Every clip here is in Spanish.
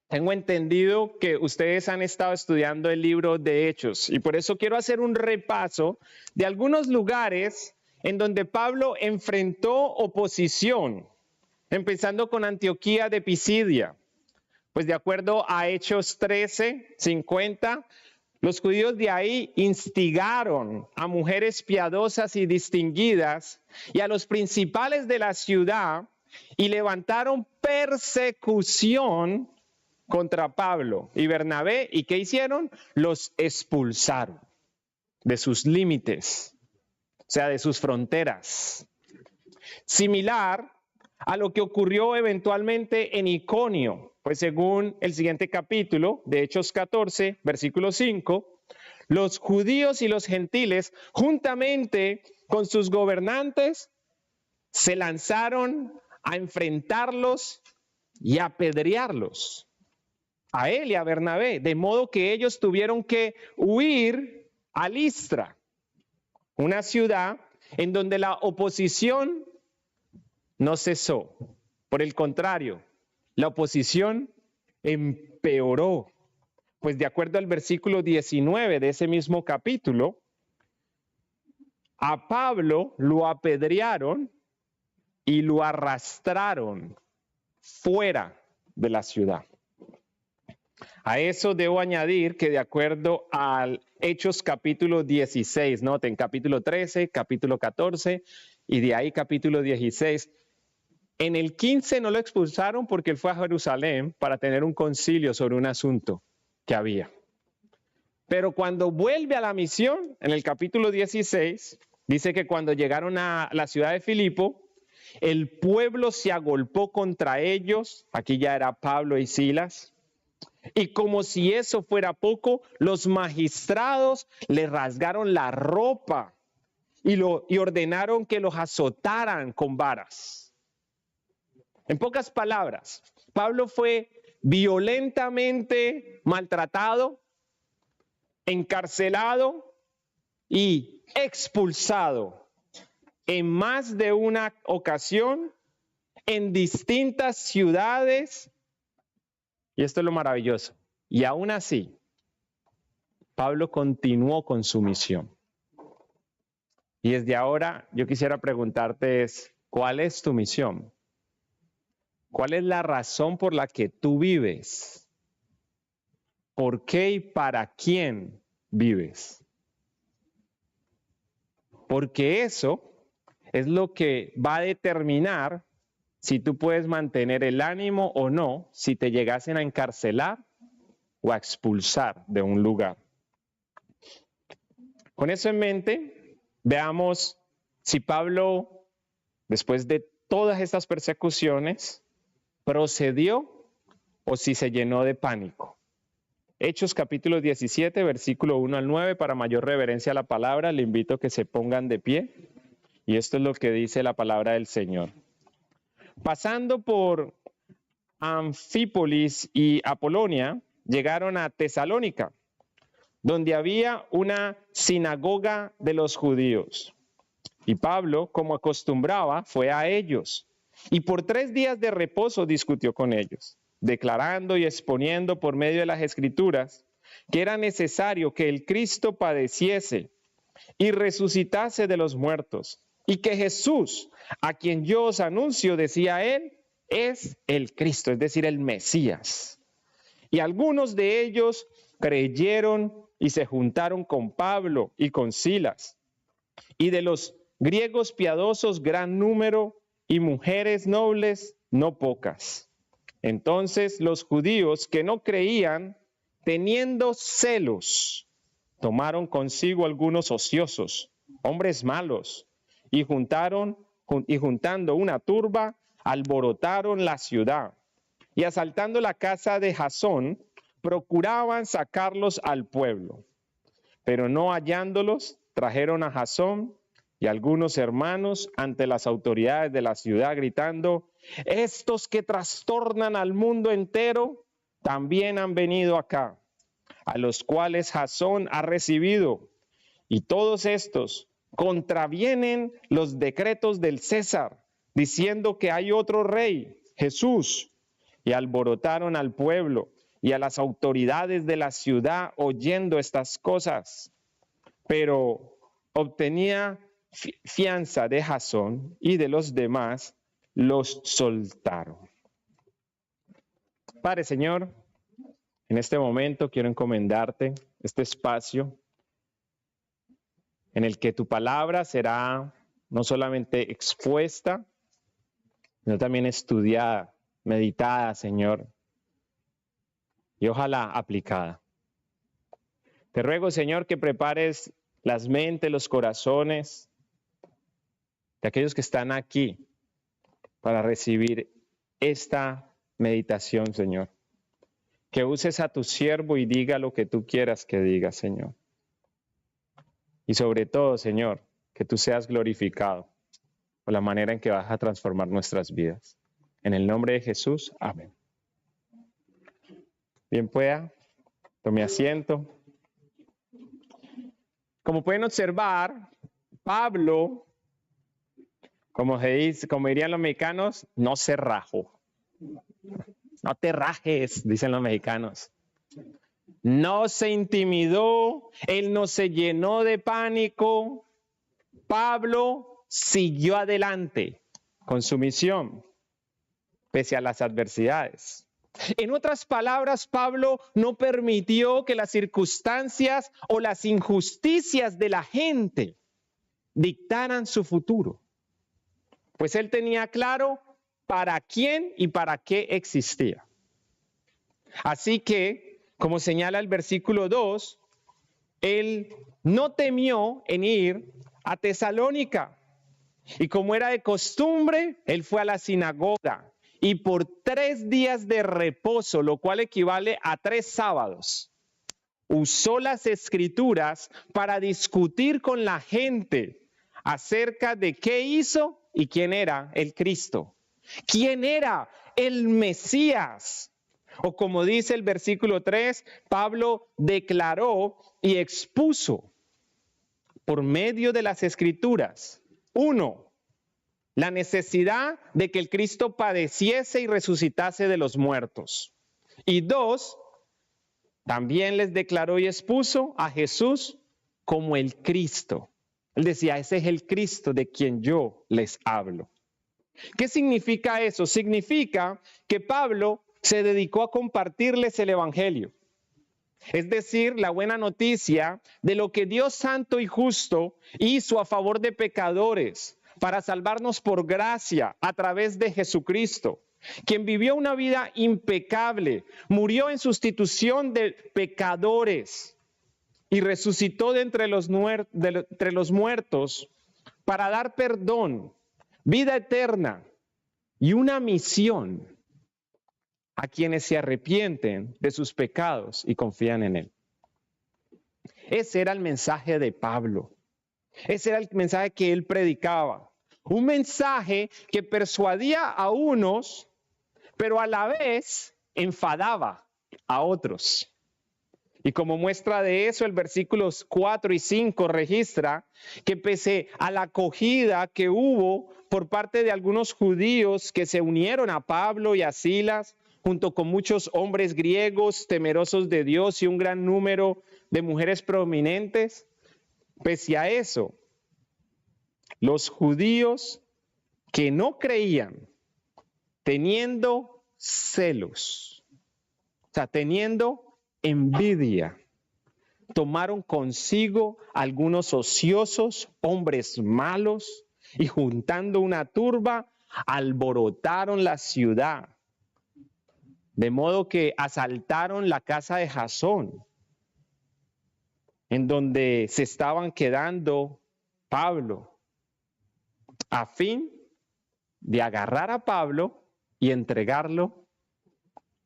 Tengo entendido que ustedes han estado estudiando el libro de Hechos y por eso quiero hacer un repaso de algunos lugares en donde Pablo enfrentó oposición, empezando con Antioquía de Pisidia. Pues de acuerdo a Hechos 13:50, los judíos de ahí instigaron a mujeres piadosas y distinguidas y a los principales de la ciudad y levantaron persecución contra Pablo y Bernabé. ¿Y qué hicieron? Los expulsaron de sus límites, o sea, de sus fronteras. Similar a lo que ocurrió eventualmente en Iconio, pues según el siguiente capítulo de Hechos 14, versículo 5, los judíos y los gentiles, juntamente con sus gobernantes, se lanzaron a enfrentarlos y a apedrearlos, a él y a Bernabé, de modo que ellos tuvieron que huir a Listra, una ciudad en donde la oposición no cesó. Por el contrario, la oposición empeoró. Pues de acuerdo al versículo 19 de ese mismo capítulo, a Pablo lo apedrearon y lo arrastraron fuera de la ciudad. A eso debo añadir que de acuerdo al Hechos capítulo 16, noten capítulo 13, capítulo 14 y de ahí capítulo 16, en el 15 no lo expulsaron porque él fue a Jerusalén para tener un concilio sobre un asunto que había. Pero cuando vuelve a la misión, en el capítulo 16, dice que cuando llegaron a la ciudad de Filipo, el pueblo se agolpó contra ellos, aquí ya era Pablo y Silas, y como si eso fuera poco, los magistrados le rasgaron la ropa y ordenaron que los azotaran con varas. En pocas palabras, Pablo fue violentamente maltratado, encarcelado y expulsado en más de una ocasión en distintas ciudades. Y esto es lo maravilloso. Y aún así, Pablo continuó con su misión. Y desde ahora yo quisiera preguntarte ¿cuál es tu misión? ¿Cuál es la razón por la que tú vives? ¿Por qué y para quién vives? Porque eso es lo que va a determinar si tú puedes mantener el ánimo o no, si te llegasen a encarcelar o a expulsar de un lugar. Con eso en mente, veamos si Pablo, después de todas estas persecuciones, procedió o si se llenó de pánico. Hechos capítulo 17, versículo 1 al 9, para mayor reverencia a la palabra, le invito a que se pongan de pie. Y esto es lo que dice la palabra del Señor. Pasando por Anfípolis y Apolonia, llegaron a Tesalónica, donde había una sinagoga de los judíos. Y Pablo, como acostumbraba, fue a ellos. Y por 3 días de reposo discutió con ellos, declarando y exponiendo por medio de las Escrituras que era necesario que el Cristo padeciese y resucitase de los muertos, y que Jesús, a quien yo os anuncio, decía él, es el Cristo, es decir, el Mesías. Y algunos de ellos creyeron y se juntaron con Pablo y con Silas. Y de los griegos piadosos gran número, y mujeres nobles no pocas. Entonces los judíos que no creían, teniendo celos, tomaron consigo algunos ociosos, hombres malos, y juntando una turba, alborotaron la ciudad. Y asaltando la casa de Jasón, procuraban sacarlos al pueblo. Pero no hallándolos, trajeron a Jasón y algunos hermanos ante las autoridades de la ciudad, gritando, estos que trastornan al mundo entero, también han venido acá, a los cuales Jasón ha recibido, y todos estos contravienen los decretos del César, diciendo que hay otro rey, Jesús, y alborotaron al pueblo, y a las autoridades de la ciudad oyendo estas cosas, pero obtenía fianza de Jasón y de los demás, los soltaron. Padre, Señor, en este momento quiero encomendarte este espacio en el que tu palabra será no solamente expuesta, sino también estudiada, meditada, Señor, y ojalá aplicada. Te ruego, Señor, que prepares las mentes, los corazones de aquellos que están aquí para recibir esta meditación, Señor. Que uses a tu siervo y diga lo que tú quieras que diga, Señor. Y sobre todo, Señor, que tú seas glorificado por la manera en que vas a transformar nuestras vidas. En el nombre de Jesús, amén. Bien pueda, tome asiento. Como pueden observar, Pablo, como dirían los mexicanos, no se rajó. No te rajes, dicen los mexicanos. No se intimidó, él no se llenó de pánico. Pablo siguió adelante con su misión, pese a las adversidades. En otras palabras, Pablo no permitió que las circunstancias o las injusticias de la gente dictaran su futuro, pues él tenía claro para quién y para qué existía. Así que, como señala el versículo 2, él no temió en ir a Tesalónica. Y como era de costumbre, él fue a la sinagoga y por 3 días de reposo, lo cual equivale a 3 sábados, usó las escrituras para discutir con la gente acerca de qué hizo y quién era el Cristo. ¿Quién era el Mesías? O como dice el versículo 3, Pablo declaró y expuso por medio de las escrituras, 1, la necesidad de que el Cristo padeciese y resucitase de los muertos. Y 2, también les declaró y expuso a Jesús como el Cristo. Él decía, ese es el Cristo de quien yo les hablo. ¿Qué significa eso? Significa que Pablo se dedicó a compartirles el Evangelio. Es decir, la buena noticia de lo que Dios santo y justo hizo a favor de pecadores para salvarnos por gracia a través de Jesucristo, quien vivió una vida impecable, murió en sustitución de pecadores y resucitó de entre los muertos para dar perdón, vida eterna y una misión a quienes se arrepienten de sus pecados y confían en Él. Ese era el mensaje de Pablo. Ese era el mensaje que él predicaba. Un mensaje que persuadía a unos, pero a la vez enfadaba a otros. Y como muestra de eso, el versículos 4 y 5 registra que pese a la acogida que hubo por parte de algunos judíos que se unieron a Pablo y a Silas, junto con muchos hombres griegos temerosos de Dios y un gran número de mujeres prominentes, pese a eso, los judíos que no creían, teniendo celos, o sea, teniendo envidia, tomaron consigo algunos ociosos, hombres malos, y juntando una turba, alborotaron la ciudad, de modo que asaltaron la casa de Jasón, en donde se estaban quedando Pablo, a fin de agarrar a Pablo y entregarlo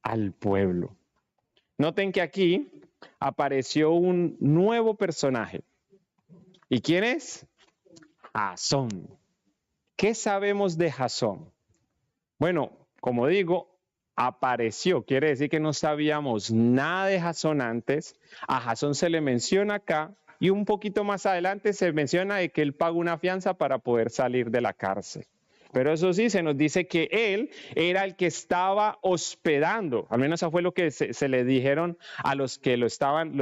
al pueblo. Noten que aquí apareció un nuevo personaje. ¿Y quién es? Jasón. ¿Qué sabemos de Jasón? Bueno, como digo, apareció. Quiere decir que no sabíamos nada de Jasón antes. A Jasón se le menciona acá y un poquito más adelante se menciona de que él paga una fianza para poder salir de la cárcel. Pero eso sí, se nos dice que él era el que estaba hospedando, al menos eso fue lo que se le dijeron a los que lo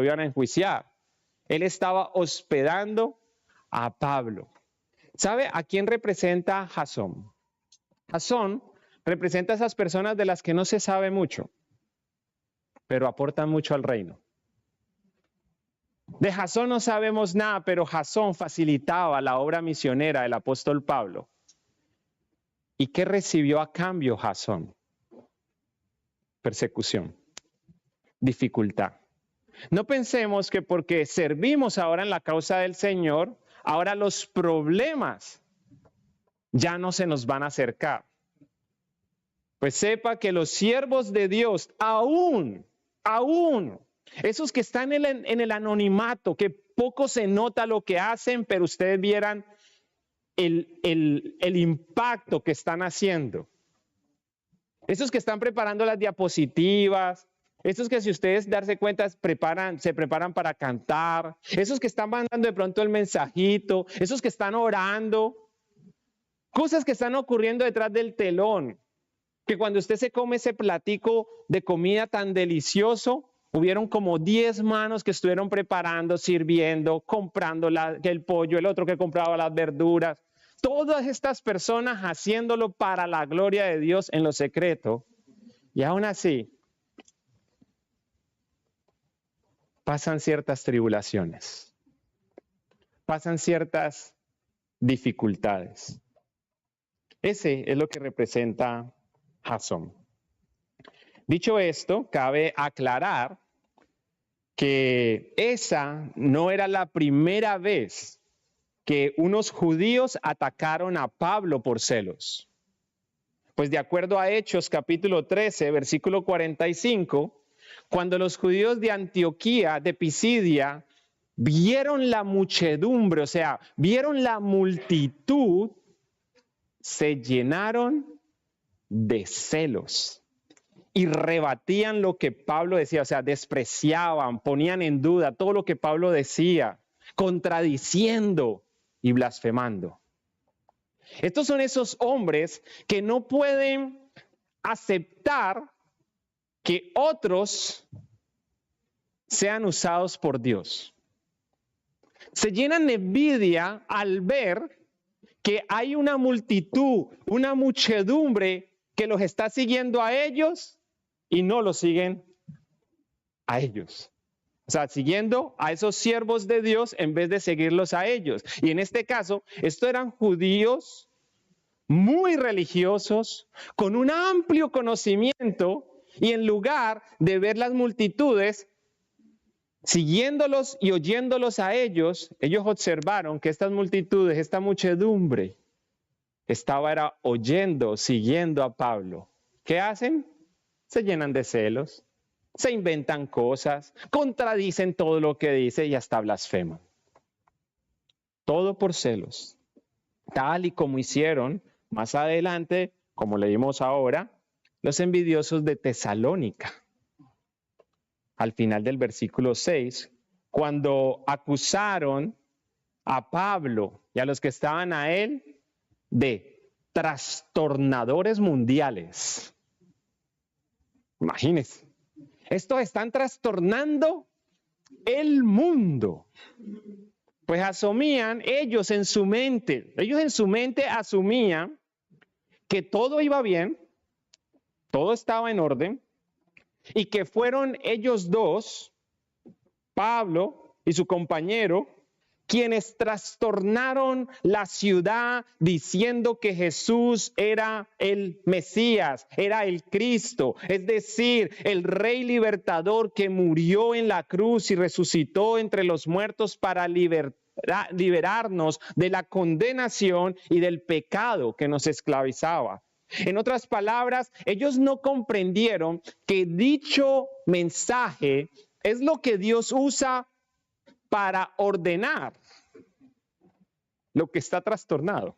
iban a enjuiciar. Él estaba hospedando a Pablo. ¿Sabe a quién representa Jasón? Jasón representa a esas personas de las que no se sabe mucho, pero aportan mucho al reino. De Jasón no sabemos nada, pero Jasón facilitaba la obra misionera del apóstol Pablo. ¿Y qué recibió a cambio Jasón? Persecución, dificultad. No pensemos que porque servimos ahora en la causa del Señor, ahora los problemas ya no se nos van a acercar. Pues sepa que los siervos de Dios, aún, esos que están en el anonimato, que poco se nota lo que hacen, pero ustedes vieran el impacto que están haciendo. Esos que están preparando las diapositivas, esos que si ustedes darse cuenta se preparan para cantar, esos que están mandando de pronto el mensajito, esos que están orando, cosas que están ocurriendo detrás del telón, que cuando usted se come ese platico de comida tan delicioso, hubieron como 10 manos que estuvieron preparando, sirviendo, comprando el pollo, el otro que compraba las verduras. Todas estas personas haciéndolo para la gloria de Dios en lo secreto. Y aún así, pasan ciertas tribulaciones, pasan ciertas dificultades. Ese es lo que representa Jasón. Dicho esto, cabe aclarar que esa no era la primera vez que unos judíos atacaron a Pablo por celos. Pues de acuerdo a Hechos capítulo 13, versículo 45, cuando los judíos de Antioquía, de Pisidia, vieron la muchedumbre, o sea, vieron la multitud, se llenaron de celos y rebatían lo que Pablo decía, o sea, despreciaban, ponían en duda todo lo que Pablo decía, contradiciendo y blasfemando. Estos son esos hombres que no pueden aceptar que otros sean usados por Dios. Se llenan de envidia al ver que hay una multitud, una muchedumbre que los está siguiendo a ellos y no los siguen a ellos. O sea, siguiendo a esos siervos de Dios en vez de seguirlos a ellos. Y en este caso, estos eran judíos muy religiosos, con un amplio conocimiento, y en lugar de ver las multitudes, siguiéndolos y oyéndolos a ellos, ellos observaron que estas multitudes, esta muchedumbre, estaba oyendo, siguiendo a Pablo. ¿Qué hacen? Se llenan de celos, se inventan cosas, contradicen todo lo que dice y hasta blasfeman. Todo por celos, tal y como hicieron más adelante, como leímos ahora, los envidiosos de Tesalónica. Al final del versículo 6, cuando acusaron a Pablo y a los que estaban a él de trastornadores mundiales. Imagínense, estos están trastornando el mundo. Pues asumían ellos en su mente asumían que todo iba bien, todo estaba en orden, y que fueron ellos dos, Pablo y su compañero, quienes trastornaron la ciudad diciendo que Jesús era el Mesías, era el Cristo, es decir, el Rey libertador que murió en la cruz y resucitó entre los muertos para liberarnos de la condenación y del pecado que nos esclavizaba. En otras palabras, ellos no comprendieron que dicho mensaje es lo que Dios usa para ordenar lo que está trastornado,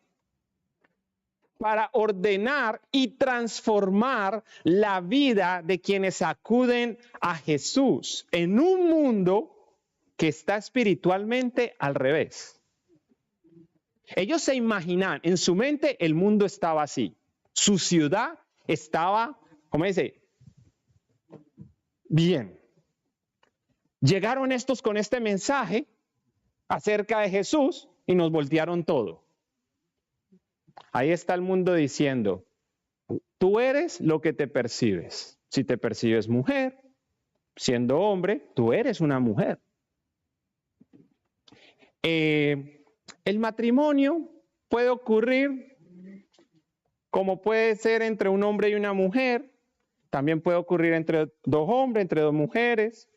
para ordenar y transformar la vida de quienes acuden a Jesús en un mundo que está espiritualmente al revés. Ellos se imaginan, en su mente el mundo estaba así. Su ciudad estaba, ¿cómo dice? Bien. Llegaron estos con este mensaje acerca de Jesús y nos voltearon todo. Ahí está el mundo diciendo, tú eres lo que te percibes. Si te percibes mujer, siendo hombre, tú eres una mujer. El matrimonio puede ocurrir como puede ser entre un hombre y una mujer, también puede ocurrir entre dos hombres, entre dos mujeres,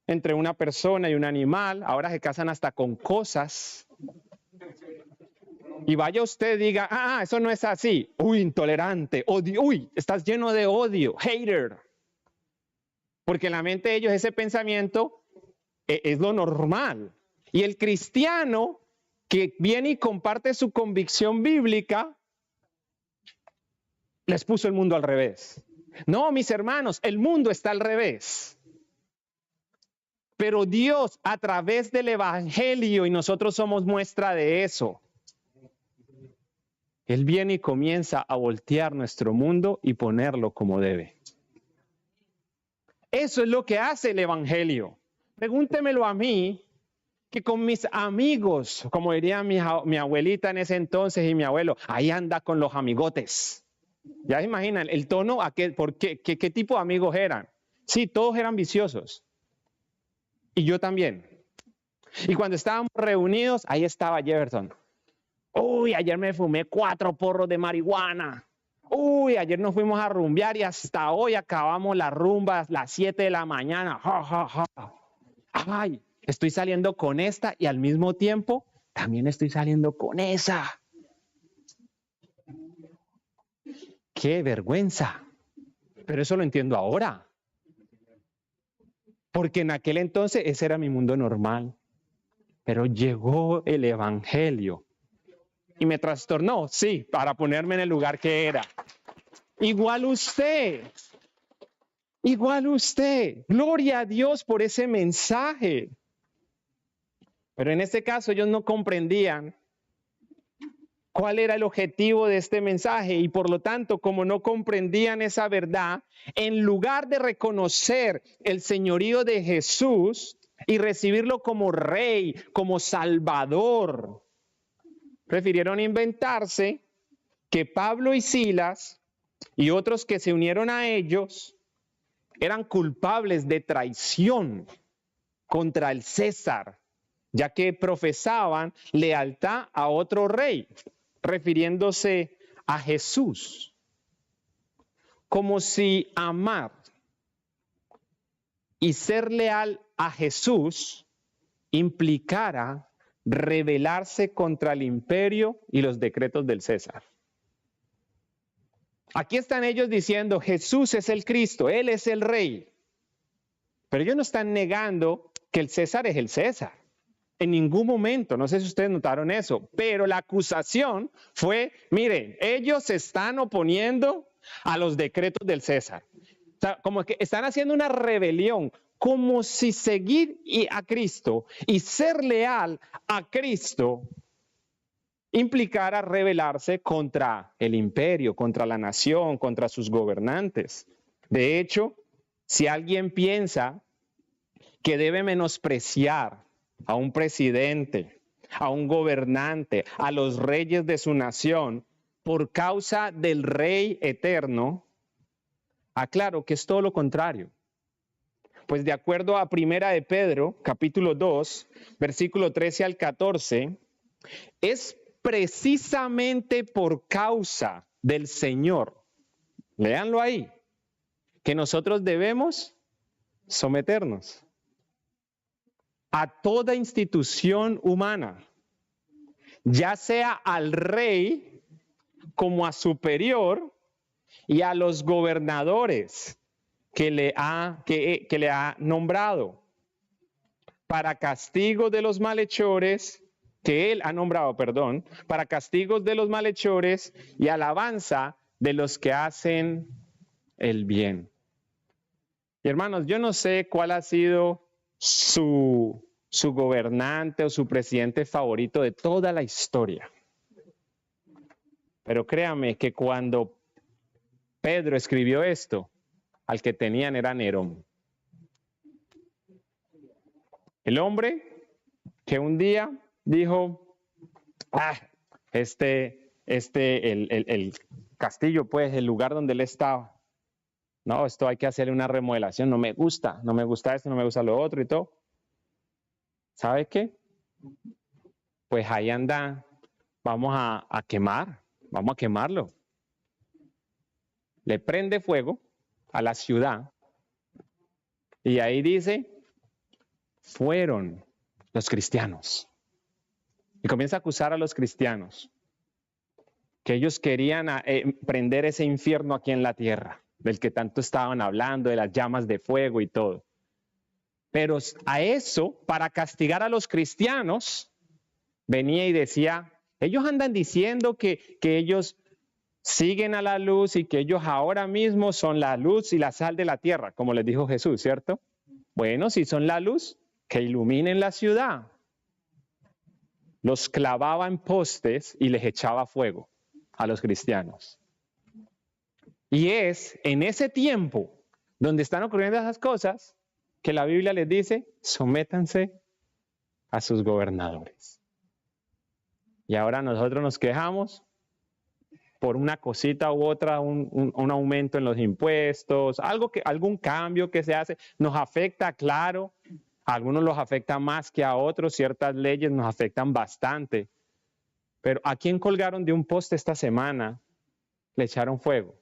entre una persona y un animal. Ahora se casan hasta con cosas. Y vaya usted y diga, eso no es así. Uy, intolerante, odio, uy, estás lleno de odio, hater. Porque en la mente de ellos ese pensamiento es lo normal. Y el cristiano que viene y comparte su convicción bíblica, les puso el mundo al revés. No, mis hermanos, el mundo está al revés. Pero Dios, a través del evangelio, y nosotros somos muestra de eso, Él viene y comienza a voltear nuestro mundo y ponerlo como debe. Eso es lo que hace el evangelio. Pregúntemelo a mí, que con mis amigos, como diría mi abuelita en ese entonces y mi abuelo, ahí anda con los amigotes. Ya se imaginan el tono, qué tipo de amigos eran. Sí, todos eran viciosos. Y yo también. Y cuando estábamos reunidos, ahí estaba Jefferson. Uy, ayer me fumé 4 porros de marihuana. Uy, ayer nos fuimos a rumbear y hasta hoy acabamos las rumbas a las 7 de la mañana. Ja, ja, ja. Ay, estoy saliendo con esta y al mismo tiempo también estoy saliendo con esa. ¡Qué vergüenza! Pero eso lo entiendo ahora. Porque en aquel entonces ese era mi mundo normal. Pero llegó el evangelio y me trastornó, sí, para ponerme en el lugar que era. Igual usted. Gloria a Dios por ese mensaje. Pero en este caso ellos no comprendían cuál era el objetivo de este mensaje y por lo tanto, como no comprendían esa verdad, en lugar de reconocer el señorío de Jesús y recibirlo como rey, como salvador, prefirieron inventarse que Pablo y Silas y otros que se unieron a ellos eran culpables de traición contra el César, ya que profesaban lealtad a otro rey, refiriéndose a Jesús, como si amar y ser leal a Jesús implicara rebelarse contra el imperio y los decretos del César. Aquí están ellos diciendo, Jesús es el Cristo, Él es el Rey. Pero ellos no están negando que el César es el César. En ningún momento, no sé si ustedes notaron eso, pero la acusación fue, miren, ellos se están oponiendo a los decretos del César. O sea, como que están haciendo una rebelión, como si seguir a Cristo y ser leal a Cristo implicara rebelarse contra el imperio, contra la nación, contra sus gobernantes. De hecho, si alguien piensa que debe menospreciar a un presidente, a un gobernante, a los reyes de su nación, por causa del Rey eterno, aclaro que es todo lo contrario. Pues de acuerdo a Primera de Pedro, capítulo 2, versículo 13 al 14, es precisamente por causa del Señor, léanlo ahí, que nosotros debemos someternos a toda institución humana, ya sea al rey como a superior y a los gobernadores que le ha nombrado, para castigo de los malhechores, que él ha nombrado, perdón, para castigos de los malhechores y alabanza de los que hacen el bien. Y hermanos, yo no sé cuál ha sido su gobernante o su presidente favorito de toda la historia. Pero créame que cuando Pedro escribió esto, al que tenían era Nerón. El hombre que un día dijo, el castillo, pues, el lugar donde él estaba. No, esto hay que hacerle una remodelación, no me gusta esto, no me gusta lo otro y todo. ¿Sabe qué? Pues ahí anda, vamos a quemarlo. Le prende fuego a la ciudad y ahí dice, fueron los cristianos. Y comienza a acusar a los cristianos, que ellos querían prender ese infierno aquí en la tierra, del que tanto estaban hablando, de las llamas de fuego y todo. Pero a eso, para castigar a los cristianos, venía y decía, ellos andan diciendo que ellos siguen a la luz y que ellos ahora mismo son la luz y la sal de la tierra, como les dijo Jesús, ¿cierto? Bueno, si son la luz, que iluminen la ciudad. Los clavaba en postes y les echaba fuego a los cristianos. Y es en ese tiempo donde están ocurriendo esas cosas que la Biblia les dice, sométanse a sus gobernadores. Y ahora nosotros nos quejamos por una cosita u otra, un aumento en los impuestos, algún cambio que se hace, nos afecta, claro, a algunos los afecta más que a otros, ciertas leyes nos afectan bastante, pero ¿a quién colgaron de un poste esta semana? Le echaron fuego.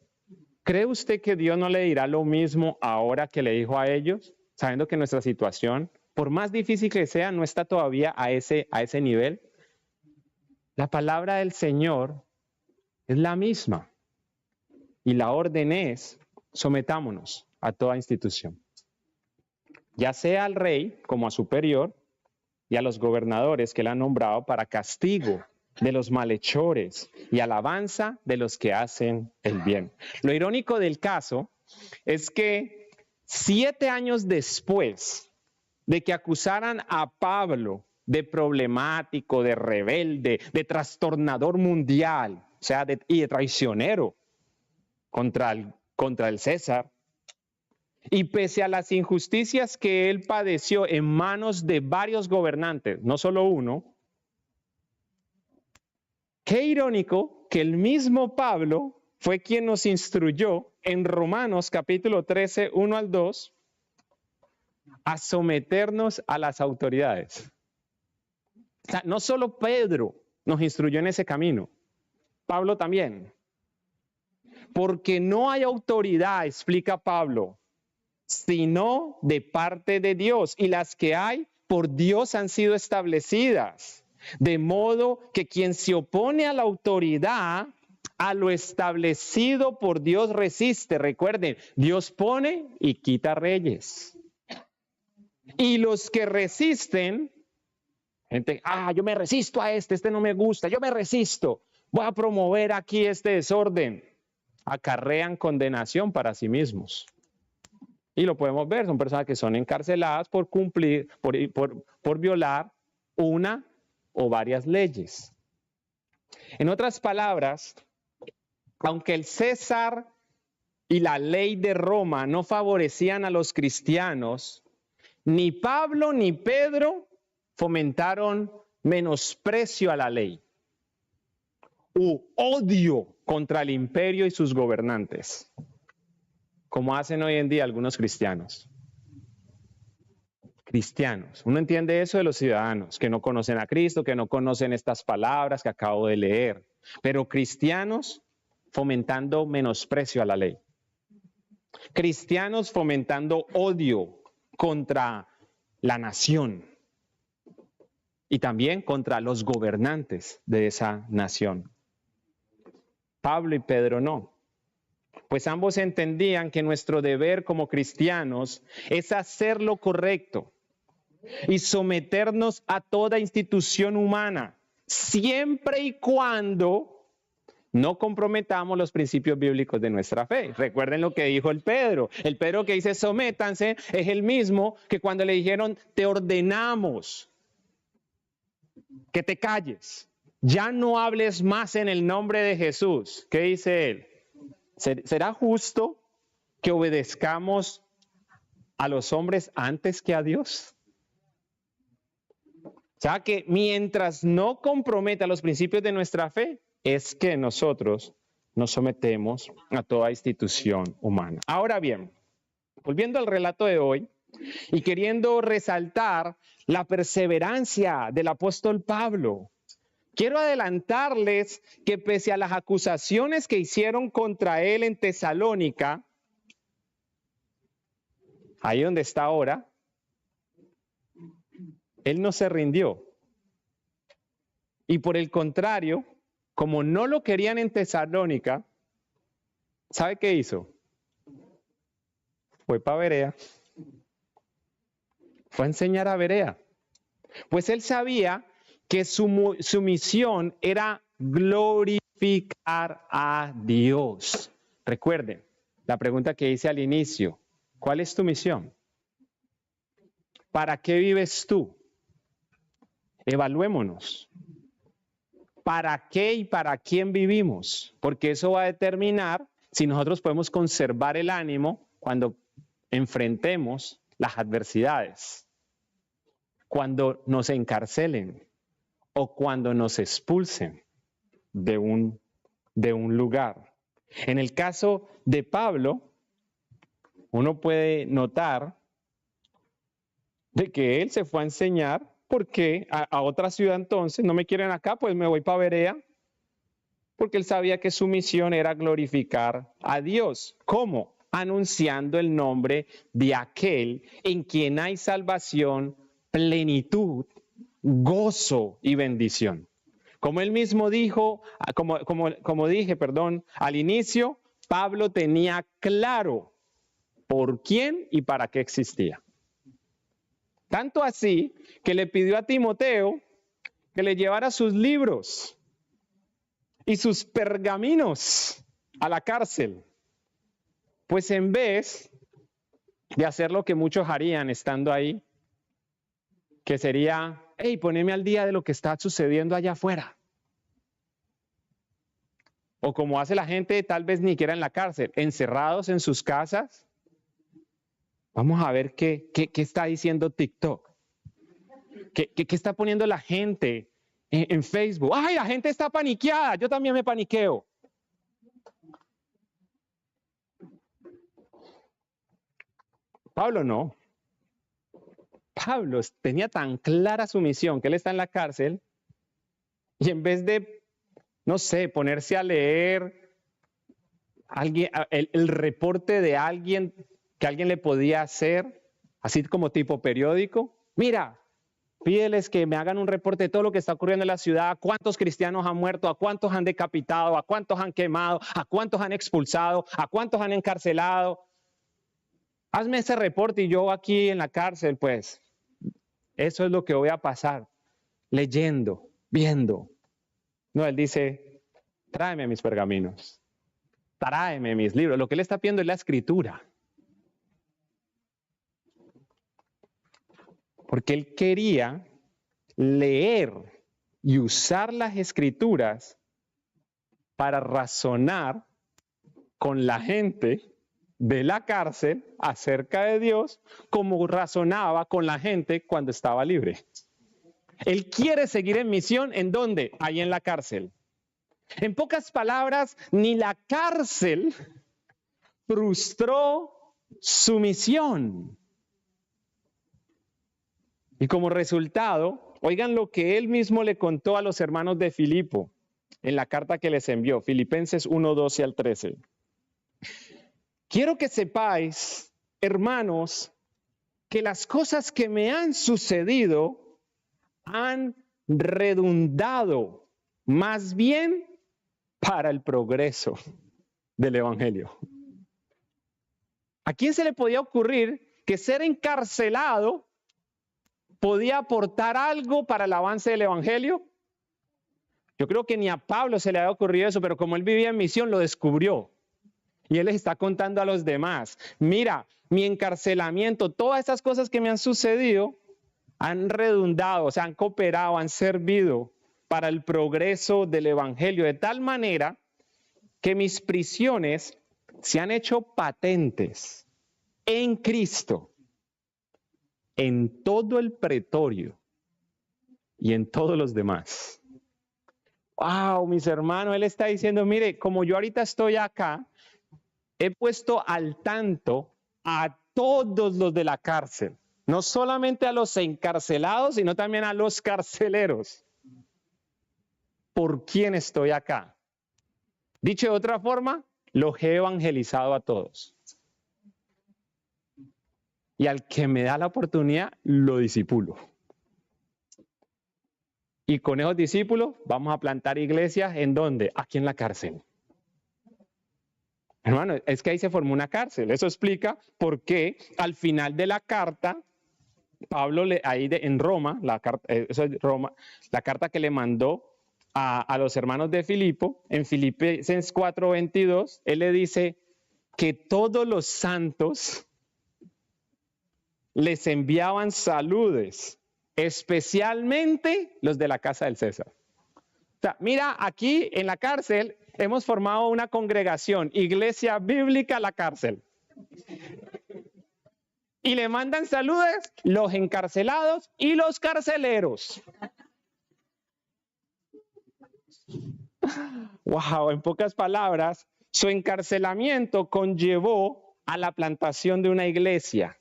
¿Cree usted que Dios no le dirá lo mismo ahora que le dijo a ellos, sabiendo que nuestra situación, por más difícil que sea, no está todavía a ese nivel? La palabra del Señor es la misma. Y la orden es, sometámonos a toda institución. Ya sea al rey como a superior y a los gobernadores que él ha nombrado para castigo de los malhechores y alabanza de los que hacen el bien. Lo irónico del caso es que 7 años después de que acusaran a Pablo de problemático, de rebelde, de trastornador mundial, o sea, y de traicionero contra el César. Y pese a las injusticias que él padeció en manos de varios gobernantes, no solo uno, qué irónico que el mismo Pablo fue quien nos instruyó en Romanos capítulo 13, 1 al 2, a someternos a las autoridades. O sea, no solo Pedro nos instruyó en ese camino, Pablo también. Porque no hay autoridad, explica Pablo, sino de parte de Dios. Y las que hay por Dios han sido establecidas. De modo que quien se opone a la autoridad, a lo establecido por Dios resiste. Recuerden, Dios pone y quita reyes. Y los que resisten, gente, yo me resisto a este no me gusta, yo me resisto. Voy a promover aquí este desorden. Acarrean condenación para sí mismos. Y lo podemos ver, son personas que son encarceladas por cumplir, por violar una o varias leyes. En otras palabras, aunque el César y la ley de Roma no favorecían a los cristianos, ni Pablo ni Pedro fomentaron menosprecio a la ley u odio contra el imperio y sus gobernantes, como hacen hoy en día algunos cristianos. Uno entiende eso de los ciudadanos que no conocen a Cristo, que no conocen estas palabras que acabo de leer, pero cristianos fomentando menosprecio a la ley. Cristianos fomentando odio contra la nación y también contra los gobernantes de esa nación. Pablo y Pedro no, pues ambos entendían que nuestro deber como cristianos es hacer lo correcto y someternos a toda institución humana, siempre y cuando no comprometamos los principios bíblicos de nuestra fe. Recuerden lo que dijo el Pedro que dice sométanse, es el mismo que cuando le dijeron te ordenamos que te calles. ya no hables más en el nombre de Jesús. ¿Qué dice él? ¿Será justo que obedezcamos a los hombres antes que a Dios? O sea que mientras no comprometa los principios de nuestra fe, es que nosotros nos sometemos a toda institución humana. Ahora bien, volviendo al relato de hoy y queriendo resaltar la perseverancia del apóstol Pablo, quiero adelantarles que pese a las acusaciones que hicieron contra él en Tesalónica, ahí donde está ahora, él no se rindió. Y por el contrario, como no lo querían en Tesalónica, ¿sabe qué hizo? Fue para Berea. Fue a enseñar a Berea. Pues él sabía que su misión era glorificar a Dios. Recuerden la pregunta que hice al inicio. ¿Cuál es tu misión? ¿Para qué vives tú? Evaluémonos. ¿Para qué y para quién vivimos? Porque eso va a determinar si nosotros podemos conservar el ánimo cuando enfrentemos las adversidades, cuando nos encarcelen o cuando nos expulsen de un lugar. En el caso de Pablo, uno puede notar de que él se fue a enseñar porque a otra ciudad entonces, no me quieren acá, pues me voy para Berea, porque él sabía que su misión era glorificar a Dios. ¿Cómo? Anunciando el nombre de aquel en quien hay salvación, plenitud, gozo y bendición. Como él mismo dijo, como dije, al inicio, Pablo tenía claro por quién y para qué existía. Tanto así que le pidió a Timoteo que le llevara sus libros y sus pergaminos a la cárcel. Pues en vez de hacer lo que muchos harían estando ahí, que sería, hey, poneme al día de lo que está sucediendo allá afuera. O como hace la gente, tal vez ni siquiera en la cárcel, encerrados en sus casas. Vamos a ver qué está diciendo TikTok. ¿Qué está poniendo la gente en Facebook? ¡Ay, la gente está paniqueada! Yo también me paniqueo. Pablo no. Pablo tenía tan clara su misión que él está en la cárcel y en vez de, no sé, ponerse a leer el reporte de alguien que alguien le podía hacer, así como tipo periódico, mira, pídeles que me hagan un reporte de todo lo que está ocurriendo en la ciudad, a cuántos cristianos han muerto, a cuántos han decapitado, a cuántos han quemado, a cuántos han expulsado, a cuántos han encarcelado. Hazme ese reporte y yo aquí en la cárcel, pues, eso es lo que voy a pasar, leyendo, viendo. No, él dice, tráeme mis pergaminos, tráeme mis libros. Lo que él está pidiendo es la escritura. Porque él quería leer y usar las escrituras para razonar con la gente de la cárcel acerca de Dios, como razonaba con la gente cuando estaba libre. Él quiere seguir en misión, ¿en dónde? Ahí en la cárcel. En pocas palabras, ni la cárcel frustró su misión. Y como resultado, oigan lo que él mismo le contó a los hermanos de Filipo en la carta que les envió, Filipenses 1:12 al 13. Quiero que sepáis, hermanos, que las cosas que me han sucedido han redundado más bien para el progreso del evangelio. ¿A quién se le podía ocurrir que ser encarcelado podía aportar algo para el avance del evangelio? Yo creo que ni a Pablo se le había ocurrido eso, pero como él vivía en misión, lo descubrió. Y él les está contando a los demás, mira, mi encarcelamiento, todas esas cosas que me han sucedido, han redundado, o sea, han cooperado, han servido para el progreso del evangelio, de tal manera que mis prisiones se han hecho patentes en Cristo, en todo el pretorio y en todos los demás. Wow, mis hermanos, él está diciendo, mire, como yo ahorita estoy acá, he puesto al tanto a todos los de la cárcel, no solamente a los encarcelados, sino también a los carceleros. ¿Por quién estoy acá? Dicho de otra forma, los he evangelizado a todos. Y al que me da la oportunidad, lo discipulo. Y con esos discípulos vamos a plantar iglesias, ¿en dónde? Aquí en la cárcel. Hermano, es que ahí se formó una cárcel. Eso explica por qué al final de la carta, Pablo, en Roma, la carta que le mandó a los hermanos de Filipo, en Filipenses 4:22, él le dice que todos los santos les enviaban saludes, especialmente los de la casa del César. O sea, mira, aquí en la cárcel hemos formado una congregación, Iglesia Bíblica La Cárcel. Y le mandan saludos los encarcelados y los carceleros. Wow, en pocas palabras, su encarcelamiento conllevó a la plantación de una iglesia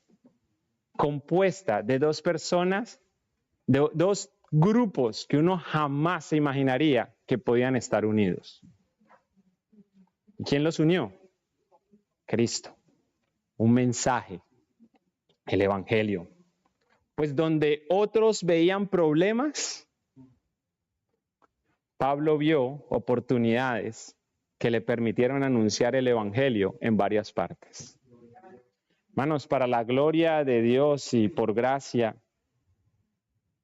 compuesta de dos personas, de dos grupos que uno jamás se imaginaría que podían estar unidos. ¿Quién los unió? Cristo. Un mensaje, el evangelio. Pues donde otros veían problemas, Pablo vio oportunidades que le permitieron anunciar el evangelio en varias partes. Hermanos, para la gloria de Dios y por gracia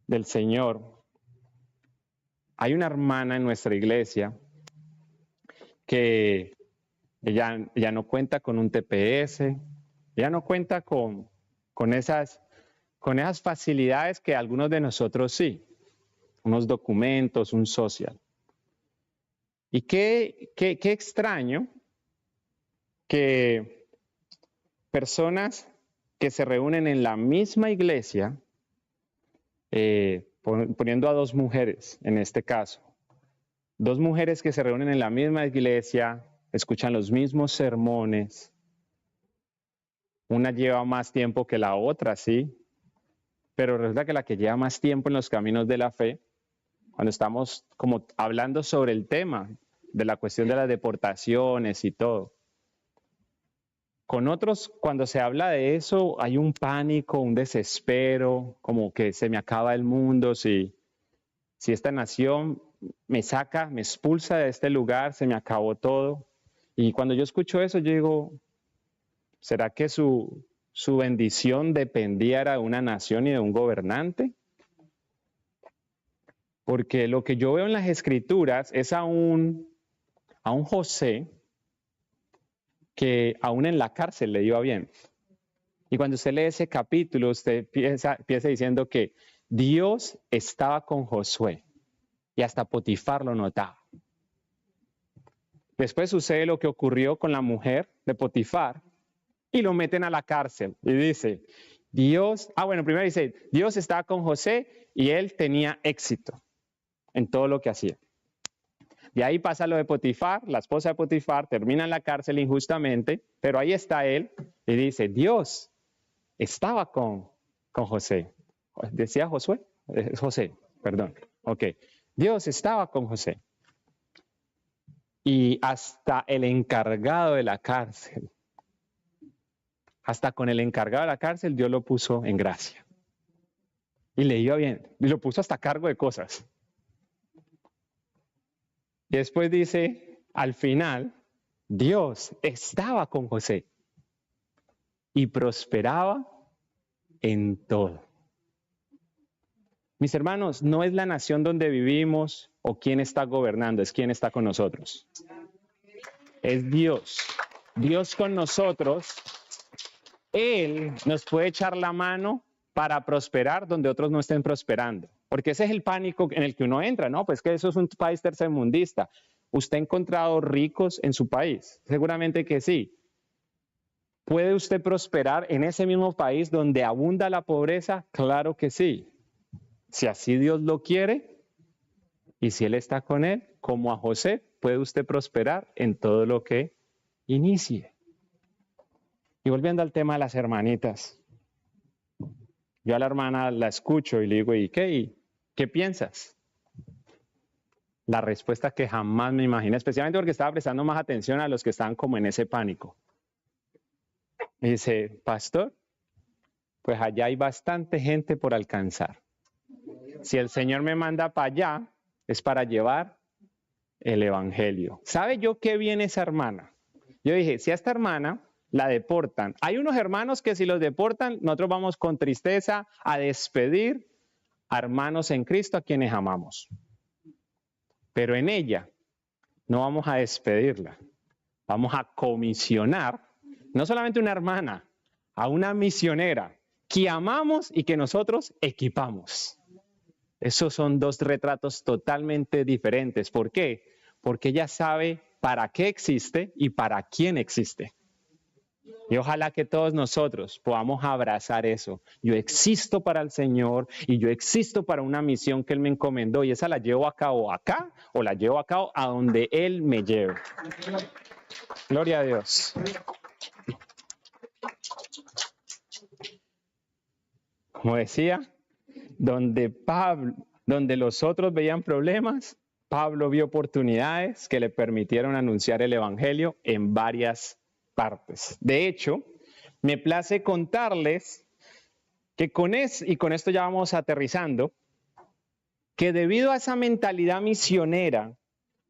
del Señor, hay una hermana en nuestra iglesia que ella no cuenta con un TPS, ella no cuenta con esas facilidades que algunos de nosotros sí, unos documentos, un social. Y qué extraño que personas que se reúnen en la misma iglesia, poniendo a dos mujeres en este caso, dos mujeres que se reúnen en la misma iglesia, escuchan los mismos sermones, una lleva más tiempo que la otra, sí, pero resulta que la que lleva más tiempo en los caminos de la fe, cuando estamos como hablando sobre el tema de la cuestión de las deportaciones y todo, con otros, cuando se habla de eso, hay un pánico, un desespero, como que se me acaba el mundo, si esta nación me saca, me expulsa de este lugar, se me acabó todo. Y cuando yo escucho eso, yo digo, ¿será que su bendición dependía de una nación y de un gobernante? Porque lo que yo veo en las Escrituras es a un José que aún en la cárcel le iba bien. Y cuando usted lee ese capítulo, usted piensa diciendo que Dios estaba con Josué y hasta Potifar lo notaba. Después sucede lo que ocurrió con la mujer de Potifar y lo meten a la cárcel. Y dice, primero dice, Dios estaba con José y él tenía éxito en todo lo que hacía. De ahí pasa lo de Potifar, la esposa de Potifar termina en la cárcel injustamente, pero ahí está él y dice, Dios estaba con José. ¿Decía Josué? José, perdón. Ok. Dios estaba con José. Y hasta el encargado de la cárcel, hasta con el encargado de la cárcel, Dios lo puso en gracia. Y le iba bien. Y lo puso hasta a cargo de cosas. Y después dice, al final, Dios estaba con José y prosperaba en todo. Mis hermanos, no es la nación donde vivimos o quién está gobernando, es quién está con nosotros. Es Dios. Dios con nosotros. Él nos puede echar la mano para prosperar donde otros no estén prosperando. Porque ese es el pánico en el que uno entra, ¿no? Pues que eso es un país tercermundista. ¿Usted ha encontrado ricos en su país? Seguramente que sí. ¿Puede usted prosperar en ese mismo país donde abunda la pobreza? Claro que sí. Si así Dios lo quiere y si Él está con él, como a José, puede usted prosperar en todo lo que inicie. Y volviendo al tema de las hermanitas. Yo a la hermana la escucho y le digo, ¿y qué? ¿Y qué piensas? La respuesta que jamás me imaginé, especialmente porque estaba prestando más atención a los que estaban como en ese pánico. Me dice, pastor, pues allá hay bastante gente por alcanzar. Si el Señor me manda para allá, es para llevar el evangelio. ¿Sabe yo qué viene esa hermana? Yo dije, si a esta hermana la deportan, hay unos hermanos que si los deportan, nosotros vamos con tristeza a despedir a hermanos en Cristo a quienes amamos. Pero en ella no vamos a despedirla, vamos a comisionar, no solamente una hermana, a una misionera que amamos y que nosotros equipamos. Esos son dos retratos totalmente diferentes. ¿Por qué? Porque ella sabe para qué existe y para quién existe. Y ojalá que todos nosotros podamos abrazar eso. Yo existo para el Señor y yo existo para una misión que Él me encomendó y esa la llevo a cabo acá o la llevo a cabo a donde Él me lleve. Gloria a Dios. Como decía, donde los otros veían problemas, Pablo vio oportunidades que le permitieron anunciar el evangelio en varias partes. De hecho, me place contarles que con esto ya vamos aterrizando, que debido a esa mentalidad misionera,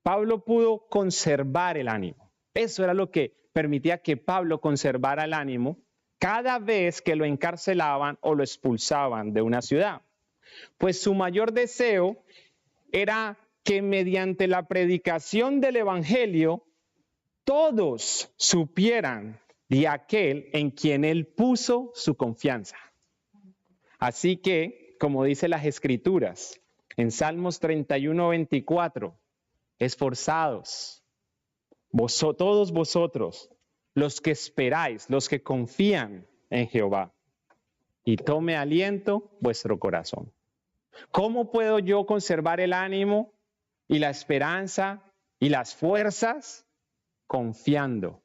Pablo pudo conservar el ánimo. Eso era lo que permitía que Pablo conservara el ánimo cada vez que lo encarcelaban o lo expulsaban de una ciudad. Pues su mayor deseo era que mediante la predicación del evangelio todos supieran de aquel en quien él puso su confianza. Así que, como dice las Escrituras, en Salmos 31:24, esforzados, todos vosotros, los que esperáis, los que confían en Jehová, y tome aliento vuestro corazón. ¿Cómo puedo yo conservar el ánimo y la esperanza y las fuerzas? Confiando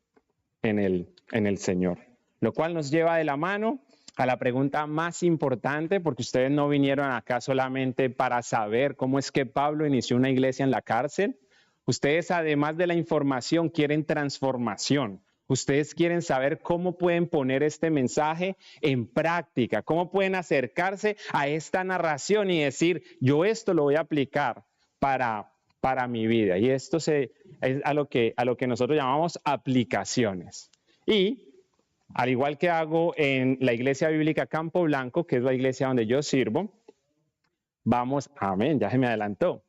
en el Señor. Lo cual nos lleva de la mano a la pregunta más importante, porque ustedes no vinieron acá solamente para saber cómo es que Pablo inició una iglesia en la cárcel. Ustedes, además de la información, quieren transformación. Ustedes quieren saber cómo pueden poner este mensaje en práctica, cómo pueden acercarse a esta narración y decir, yo esto lo voy a aplicar para mi vida. Y esto es a lo que nosotros llamamos aplicaciones. Y al igual que hago en la Iglesia Bíblica Campo Blanco, que es la iglesia donde yo sirvo, amén, ya se me adelantó.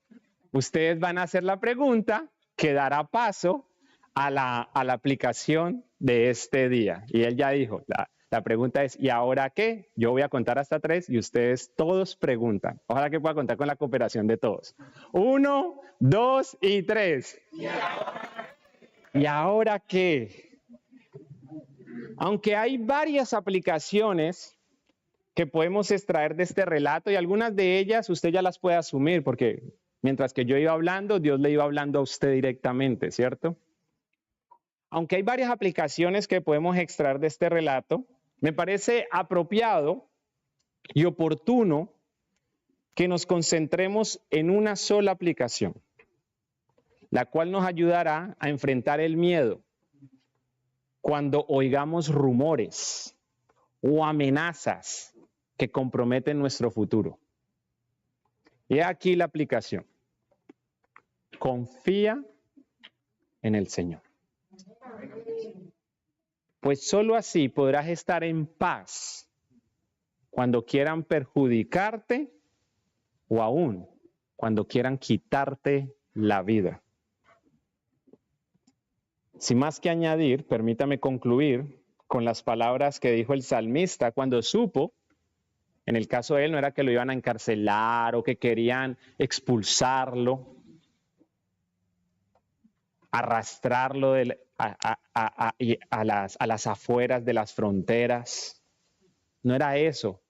Ustedes van a hacer la pregunta que dará paso a la aplicación de este día. Y él ya dijo, la pregunta es, ¿y ahora qué? Yo voy a contar hasta 3 y ustedes todos preguntan. Ojalá que pueda contar con la cooperación de todos. 1, 2 y 3. ¿Y ahora qué? Aunque hay varias aplicaciones que podemos extraer de este relato y algunas de ellas usted ya las puede asumir porque mientras que yo iba hablando, Dios le iba hablando a usted directamente, ¿cierto? Aunque hay varias aplicaciones que podemos extraer de este relato, me parece apropiado y oportuno que nos concentremos en una sola aplicación, la cual nos ayudará a enfrentar el miedo cuando oigamos rumores o amenazas que comprometen nuestro futuro. Y aquí la aplicación. Confía en el Señor. Pues solo así podrás estar en paz cuando quieran perjudicarte o aún cuando quieran quitarte la vida. Sin más que añadir, permítame concluir con las palabras que dijo el salmista cuando supo En el caso de él no era que lo iban a encarcelar o que querían expulsarlo, arrastrarlo a las afueras de las fronteras. No era eso.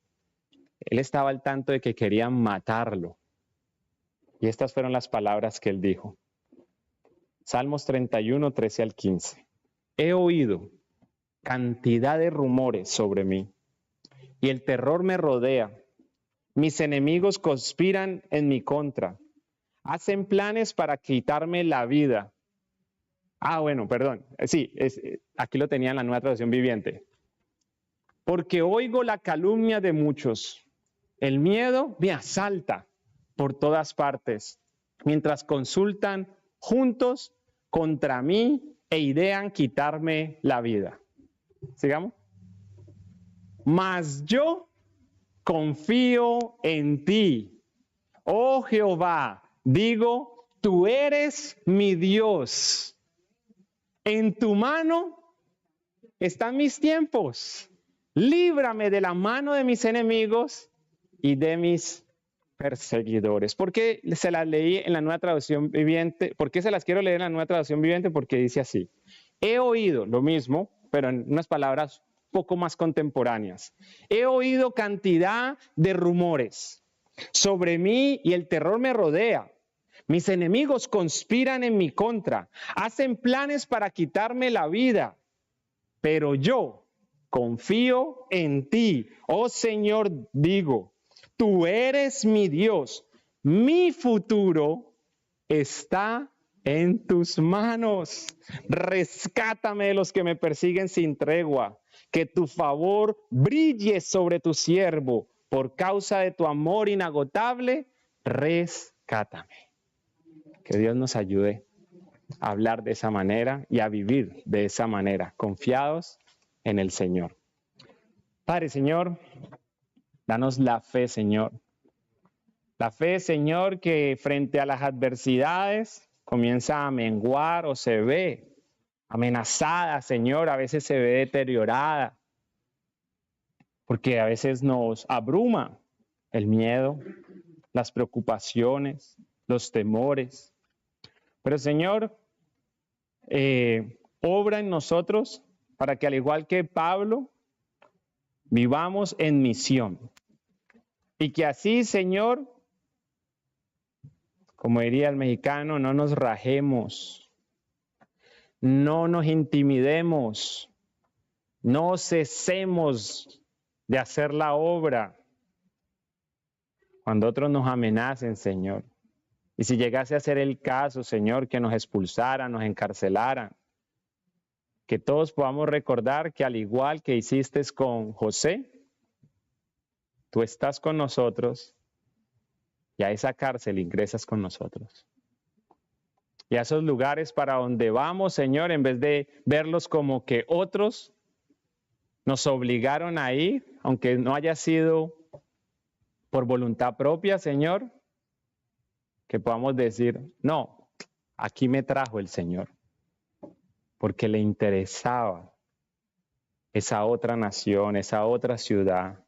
Él estaba al tanto de que querían matarlo. Y estas fueron las palabras que él dijo. Salmos 31, 13 al 15. He oído cantidad de rumores sobre mí, y el terror me rodea. Mis enemigos conspiran en mi contra. Hacen planes para quitarme la vida. Bueno, perdón. Sí, aquí lo tenía en la Nueva Traducción Viviente. Porque oigo la calumnia de muchos. El miedo me asalta por todas partes, mientras consultan juntos contra mí e idean quitarme la vida. Sigamos. Mas yo confío en ti, oh Jehová. Digo, tú eres mi Dios. En tu mano están mis tiempos. Líbrame de la mano de mis enemigos y de mis perseguidores. ¿Por qué se las leí en la Nueva Traducción Viviente? ¿Por qué se las quiero leer en la Nueva Traducción Viviente? Porque dice así. He oído lo mismo, pero en unas palabras poco más contemporáneas. He oído cantidad de rumores sobre mí y el terror me rodea. Mis enemigos conspiran en mi contra, hacen planes para quitarme la vida, pero yo confío en ti, oh Señor, digo, tú eres mi Dios, mi futuro está en tus manos. Rescátame de los que me persiguen sin tregua, que tu favor brille sobre tu siervo, por causa de tu amor inagotable, rescátame. Que Dios nos ayude a hablar de esa manera y a vivir de esa manera, confiados en el Señor. Padre, Señor, danos la fe, Señor. La fe, Señor, que frente a las adversidades comienza a menguar o se ve amenazada, Señor, a veces se ve deteriorada, porque a veces nos abruma el miedo, las preocupaciones, los temores. Pero, Señor, obra en nosotros para que, al igual que Pablo, vivamos en misión. Y que así, Señor, como diría el mexicano, no nos rajemos, no nos intimidemos, no cesemos de hacer la obra cuando otros nos amenacen, Señor. Y si llegase a ser el caso, Señor, que nos expulsaran, nos encarcelaran, que todos podamos recordar que al igual que hiciste con José, tú estás con nosotros y a esa cárcel ingresas con nosotros. Y a esos lugares para donde vamos, Señor, en vez de verlos como que otros nos obligaron a ir, aunque no haya sido por voluntad propia, Señor, que podamos decir, no, aquí me trajo el Señor, porque le interesaba esa otra nación, esa otra ciudad,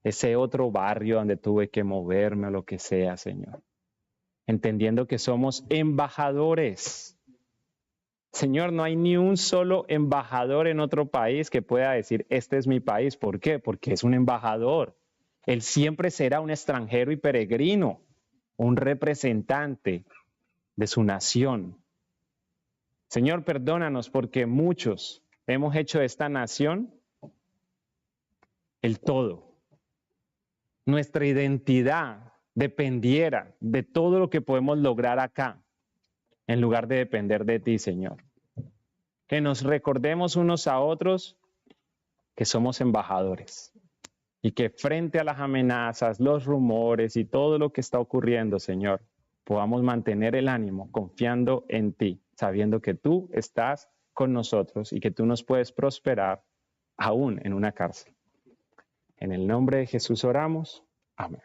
ese otro barrio donde tuve que moverme o lo que sea, Señor. Entendiendo que somos embajadores. Señor, no hay ni un solo embajador en otro país que pueda decir, este es mi país. ¿Por qué? Porque es un embajador. Él siempre será un extranjero y peregrino, un representante de su nación. Señor, perdónanos porque muchos hemos hecho de esta nación el todo. Nuestra identidad dependiera de todo lo que podemos lograr acá, en lugar de depender de ti, Señor. Que nos recordemos unos a otros que somos embajadores y que frente a las amenazas, los rumores y todo lo que está ocurriendo, Señor, podamos mantener el ánimo confiando en ti, sabiendo que tú estás con nosotros y que tú nos puedes prosperar aún en una cárcel. En el nombre de Jesús oramos. Amén.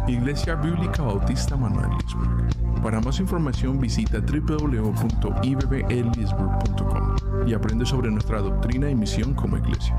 Iglesia Bíblica Bautista Manuel Leesburg. Para más información visita www.ibbleesburg.com y aprende sobre nuestra doctrina y misión como iglesia.